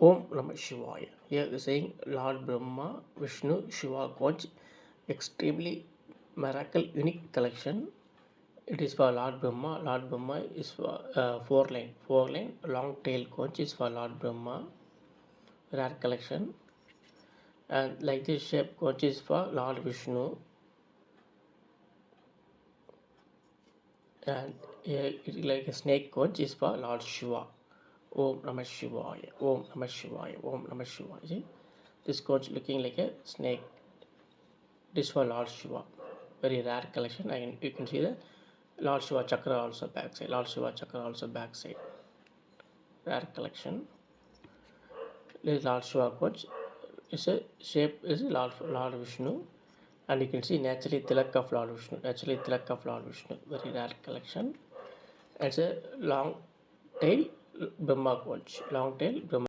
Om Namaha Shivaya. Here is saying Lord Brahma, Vishnu, Shiva conch, extremely miracle unique collection. It is for Lord Brahma. Lord Brahma is for four line long tail conch is for Lord Brahma, rare collection. And like this shape conch is for Lord Vishnu. And it is like a snake conch is for Lord Shiva. Om Namah Shivaya. Om Namah Shivaya. Om Namah Shivaya. See? This conch looking like a snake. This for Lord Shiva. Very rare collection. You can see the Lord Shiva Chakra also backside. Lord Shiva Chakra also backside. Rare collection. This Lord Shiva conch is a shape is Lord Vishnu. And you can see naturally tilak of Lord Vishnu. Naturally tilak of Lord Vishnu. Very rare collection. It's a long tail Brahma conch. Long tail Brahma.